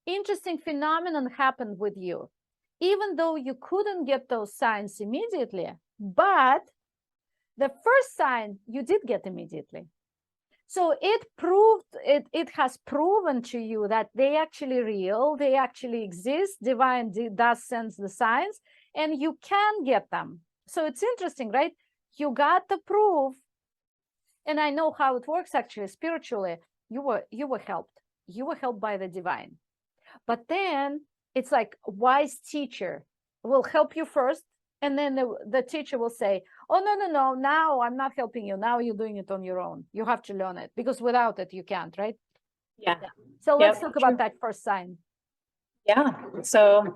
interesting phenomenon happened with you, even though you couldn't get those signs immediately, but the first sign you did get immediately. So it has proven to you that they actually real, they actually exist, divine does send the signs, and you can get them. So it's interesting, right? You got the proof, and I know how it works actually spiritually. You were helped by the divine. But then it's like a wise teacher will help you first, and then the teacher will say, oh, no, now I'm not helping you. Now you're doing it on your own. You have to learn it, because without it, you can't, right? Yeah. So let's talk about that first sign. Yeah. So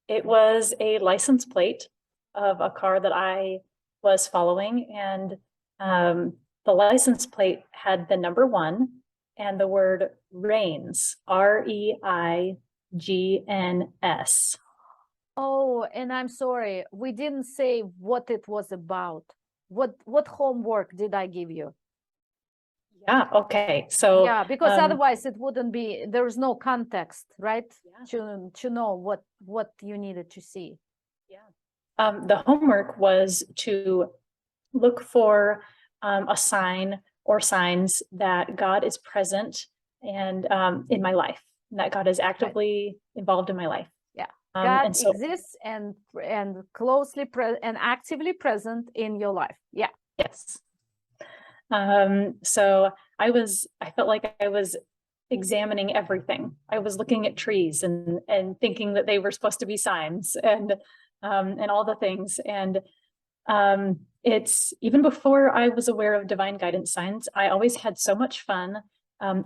it was a license plate of a car that I was following, and the license plate had the number 1 and the word reigns, REIGNS. Oh, and I'm sorry, we didn't say what it was about. What homework did I give you? Yeah, okay. So yeah, because otherwise it wouldn't be, there's no context, right? Yeah. To know what you needed to see. Yeah. The homework was to look for a sign or signs that God is present and in my life, and that God is actively involved in my life. Yeah, God exists and closely and actively present in your life. Yeah. Yes. So I felt like I was examining everything. I was looking at trees and thinking that they were supposed to be signs, and all the things. And it's even before I was aware of divine guidance signs, I always had so much fun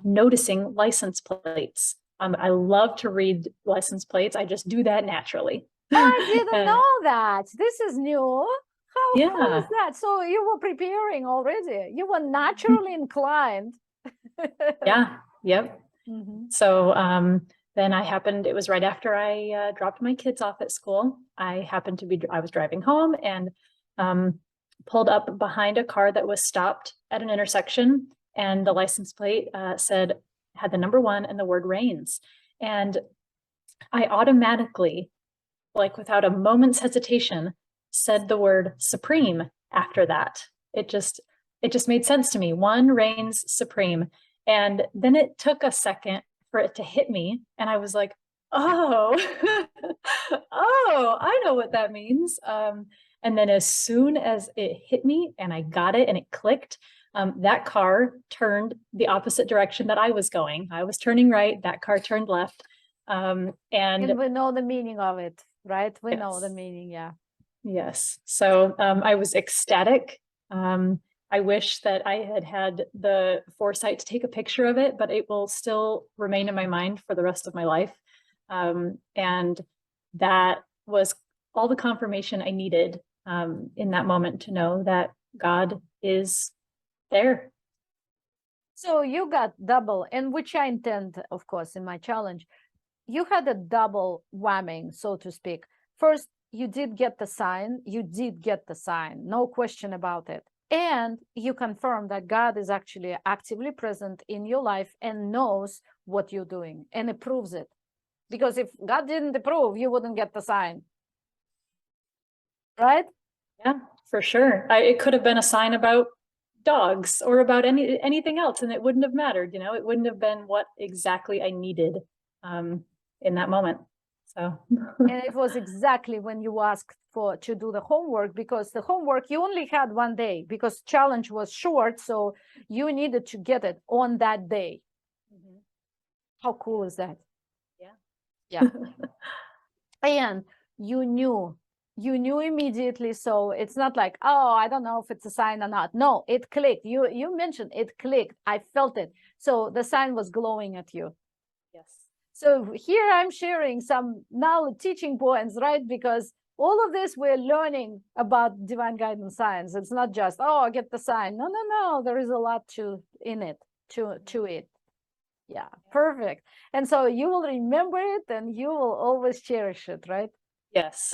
noticing license plates. I love to read license plates. I just do that naturally. I didn't know that. This is new. How cool is that? So you were preparing already. You were naturally inclined. Yeah. Yep. So then it was right after I dropped my kids off at school. I was driving home and pulled up behind a car that was stopped at an intersection, and the license plate had the number 1 and the word reigns. And I automatically, like without a moment's hesitation, said the word supreme after that. It just made sense to me. One reigns supreme. And then it took a second for it to hit me, and I was like, oh, oh, I know what that means. And then as soon as it hit me and I got it and it clicked, that car turned the opposite direction that I was going. I was turning right, that car turned left. And we know the meaning of it, right? We know the meaning, yeah. Yes. So I was ecstatic. I wish that I had the foresight to take a picture of it, but it will still remain in my mind for the rest of my life. And that was all the confirmation I needed in that moment to know that God is there. So you got double, and which I intend, of course, in my challenge. You had a double whamming, so to speak. First, you did get the sign. No question about it. And you confirm that God is actually actively present in your life and knows what you're doing, and approves it. Because if God didn't approve, you wouldn't get the sign. Right? Yeah, for sure. It could have been a sign about dogs or about anything else, and it wouldn't have mattered. It wouldn't have been what exactly I needed in that moment. So and it was exactly when you asked to do the homework, because the homework you only had 1 day, because challenge was short, so you needed to get it on that day. How cool is that? Yeah. And you knew immediately, so it's not like, oh, I don't know if it's a sign or not. No, it clicked. You mentioned it clicked. I felt it. So the sign was glowing at you. Yes. So here I'm sharing some knowledge, teaching points, right? Because all of this we're learning about divine guidance science. It's not just, oh, I get the sign. No. There is a lot to it. Yeah, perfect. And so you will remember it and you will always cherish it, right? Yes.